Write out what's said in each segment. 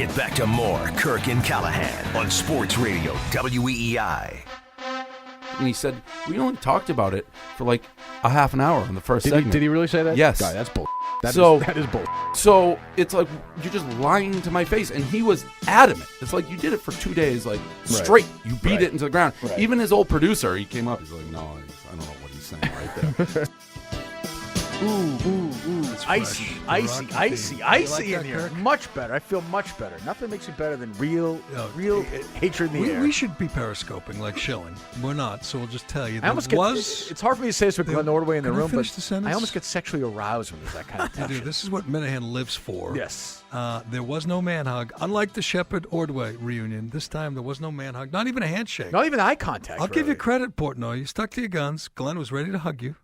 Get back to more Kirk and Callahan on Sports Radio WEEI. And he said, we only talked about it for like a half an hour in the first segment. Did he really say that? Yes. God, that's bull. That is bull. So it's like, you're just lying to my face. And he was adamant. It's like, you did it for 2 days, like, straight. You beat it into the ground. Right. Even his old producer, he came up, he's like, no, I don't know what he's saying right there. Ooh. Icy like in that, here. Kirk? Much better. I feel much better. Nothing makes me better than real hatred in the air. We should be periscoping like Schilling. We're not, so we'll just tell you. I almost it's hard for me to say this with Glenn Ordway in the Can I room, finish but the sentence? I almost get sexually aroused when there's that kind of You do. tension. This is what Minahan lives for. Yes. There was no man hug. Unlike the Shepard-Ordway reunion, this time there was no man hug. Not even a handshake. Not even eye contact. I'll give you credit, Portnoy. You stuck to your guns. Glenn was ready to hug you.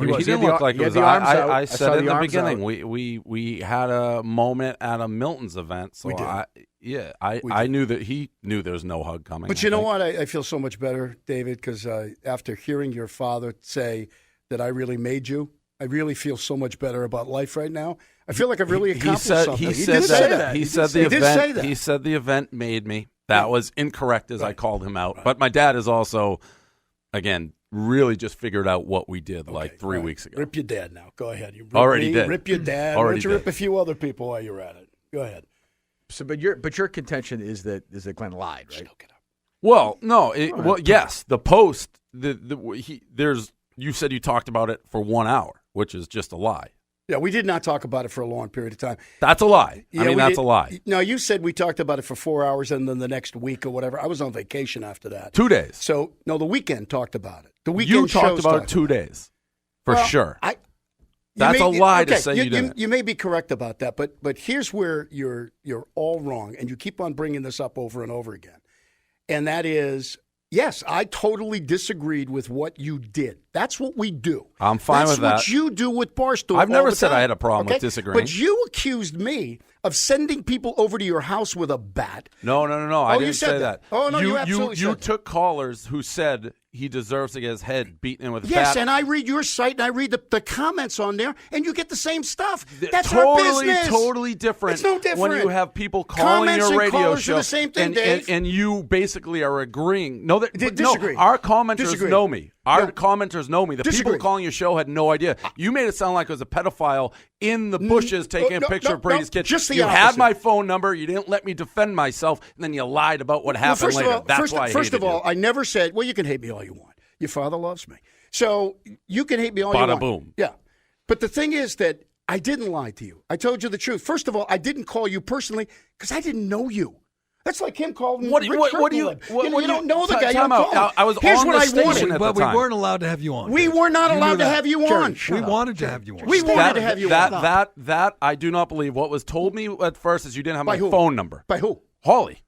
He didn't look like it was. I said saw in the arms beginning, out. we had a moment at a Milton's event. So We did. I knew that he knew there was no hug coming. But you know what? I feel so much better, David, because after hearing your father say that I really made you, I really feel so much better about life right now. I feel like I've really accomplished something. He did say that. He said the event made me. That was incorrect as I called him out. Right. But my dad is also, again, really just figured out what we did like 3 weeks ago. Rip your dad now. Go ahead. You already did. Rip your dad. Why don't you rip a few other people while you're at it? Go ahead. So, but your contention is that Glenn lied, right? Well, no. Yes. The post. You said you talked about it for 1 hour, which is just a lie. Yeah, we did not talk about it for a long period of time. That's a lie. Yeah, that's a lie. No, you said we talked about it for 4 hours and then the next week or whatever. I was on vacation after that. 2 days. So, no, the weekend talked about it. The weekend you talked about it 2 days, for sure. That's a lie to say you didn't. You may be correct about that, but here's where you're all wrong, and you keep on bringing this up over and over again, and that is, yes, I totally disagreed with what you did. That's what we do. I'm fine with that. That's what you do with Barstool. I've never said time. I had a problem with disagreeing. But you accused me of sending people over to your house with a bat. No. I didn't say that. Oh, no, you absolutely said You that. took callers who said he deserves to get his head beaten in with a bat. Yes, and I read your site, and I read the comments on there, and you get the same stuff. That's totally, our business. Totally different. It's no different. When you have people calling Comments your and radio callers show. are the same thing, Dave. And you basically are agreeing. Disagree. No, our commenters Disagree. know me. Our commenters know me. The Disagree. people calling your show had no idea. You made it sound like it was a pedophile in the bushes taking a picture of Brady's kid. Just the you opposite. had my phone number. You didn't let me defend myself, and then you lied about what happened later. That's why I First of hated all, I never said, well, you can hate me all you want. Your father loves me. So you can hate me all you want. Bada boom. Yeah. But the thing is that I didn't lie to you. I told you the truth. First of all, I didn't call you personally because I didn't know you. That's like him calling What Rick do you? you don't know the guy. You don't Time out. call him. I was Here's on what the I station wanted. at But the we time. weren't allowed to have you on. We were not You allowed knew to that. have you on. We wanted to have you on. We wanted to have you on. That I do not believe. What was told me at first is you didn't have By my who? phone number. By who? Hawley,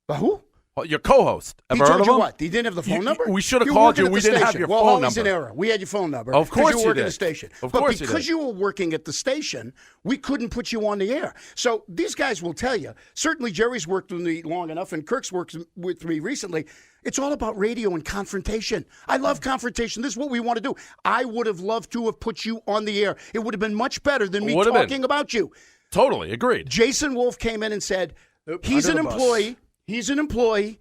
By who? your co-host. He Ever heard told of you him? what? He didn't have the phone number? We should have You called were you. working We at the didn't have station. your well, phone Holly's number. an error. We had your phone number. Of course you you were working did. the station. Of but course you because did. you were working at the station, we couldn't put you on the air. So these guys will tell you. Certainly Jerry's worked with me long enough, and Kirk's worked with me recently. It's all about radio and confrontation. I love confrontation. This is what we want to do. I would have loved to have put you on the air. It would have been much better than me Would have been. talking about you. Totally agreed. Jason Wolf came in and said, he's under an the bus. employee. He's an employee.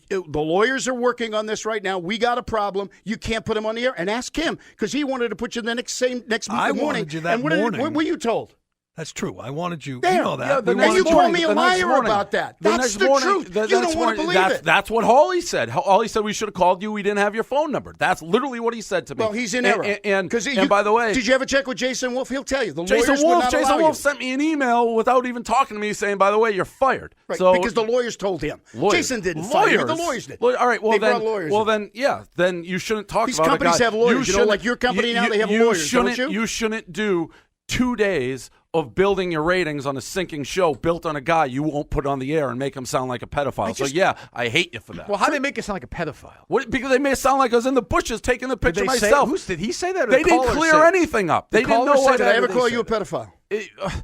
The lawyers are working on this right now. We got a problem. You can't put him on the air. And ask him, because he wanted to put you the next I morning. wanted you that and morning. What were you told? That's true. I wanted you. There. You know that. Yeah, the We And next you wanted called morning, me a the next liar morning. about that. The That's next the morning, truth. the You don't next want to morning, believe it. That's what Hawley said. Hawley said we should have called you. We didn't have your phone number. That's literally what he said to me. Well, he's in error. And 'Cause by the way, did you ever check with Jason Wolf? He'll tell you. The Jason lawyers would not allow Wolf you. sent me an email without even talking to me saying, by the way, you're fired. Right, So, because the lawyers told him. lawyers. Jason didn't fire you. The lawyers did. All right, well They then, brought lawyers in. then you shouldn't talk These about companies a guy. have lawyers. You know, like your company now, they have lawyers, don't shouldn't, you? You shouldn't do 2 days of building your ratings on a sinking show built on a guy you won't put on the air and make him sound like a pedophile. So yeah, I hate you for that. Well, how do they make it sound like a pedophile? Because they made it sound like I was in the bushes taking the picture Did they myself. Did he say that? Or They the didn't caller clear say it? anything up. They The didn't know caller what. said Did I ever They call said you a it. pedophile?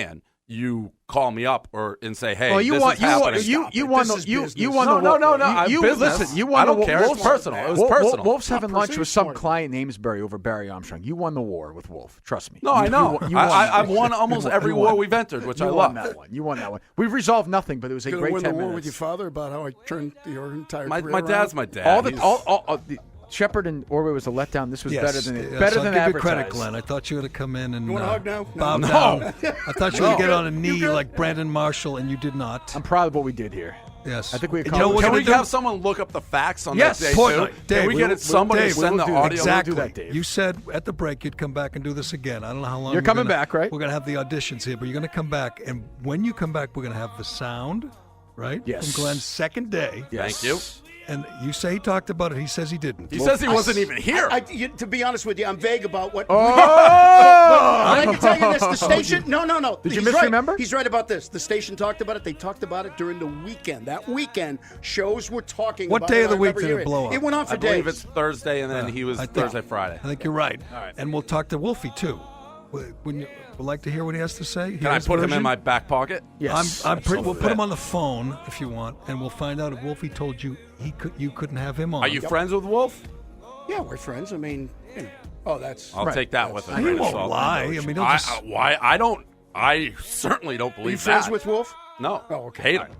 fan, you call me up and say, "Hey, Well, you this won. is happening." You won This the. is You won no, the. no, no, no. You Business. listen. You won I don't the. care. It's personal. It was personal. Wolf's having lunch with some smart. client in Amesbury over Barry Armstrong. You won the war with Wolf. Trust me. No, I know. You I've won almost every war we've entered, which I love. That one. You won that one. We've resolved nothing, but it was a Gonna great win 10 the war minutes. with your father about how I turned your entire My career dad's around? my dad. All the Shepard and Ordway was a letdown. This was Yes. better than Yes, better I'll than give you advertised. credit, Glenn. I thought you would have come in and You want a hug now? bow No. down. I thought you would get on a You knee good? like Brandon Marshall, and you did not. I'm proud of what we did here. Yes. I think we And you know what accomplished we're Can we gonna do? have someone look up the facts on Yes, that day Portnoy. too? Dave, Can we we'll- get somebody Dave, to send we'll the do that. audio? Exactly. Exactly. We'll do that, Dave. You said at the break you'd come back and do this again. I don't know how long You're we're coming gonna- back, right? We're going to have the auditions here, but you're going to come back. And when you come back, we're going to have the sound, right? Yes. From Glenn's second day. Thank you. And you say he talked about it. He says he didn't. He says he wasn't even here. To be honest with you, I'm vague about what. Oh! I can tell you this: the station. No. Did you He's misremember? Right. He's right about this. The station talked about it. They talked about it during the weekend. That weekend, shows were talking. What about day it. of the I week remember did it hearing blow up? It went on for I believe days. it's Thursday, and then he was I think- Thursday, Friday. I think you're right. All right. And we'll talk to Wolfie, too. Would like to hear what he has to say? Can I put him in my back pocket? Yes. We'll put him on the phone if you want, and we'll find out if Wolfie told you you couldn't have him on. Are you friends with Wolf? Yeah, we're friends. I mean, that's. I'll take that with a He grain of won't salt. lie. I mean, he'll just. Why? I don't. I certainly don't Are believe you friends that. with Wolf? No. Oh, okay. Hate him.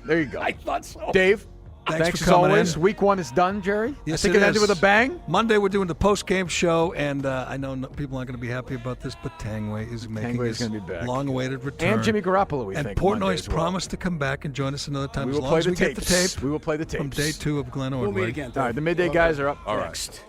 There you go. I thought so. Dave, Thanks thanks for as coming always. in. Week 1 is done, Jerry. Yes, I think it ended is. with a bang. Monday we're doing the post-game show, and I know people aren't going to be happy about this, but Tangway is making Tangway is his gonna be back. long-awaited return. And Jimmy Garoppolo, we and think. Monday Portnoy's as well. promised to come back and join us another time We as will long play as the we get the tapes. tape We will play the tapes. from day 2 of Glenn We'll Ordway. meet again. All right, the midday guys are up All right. next.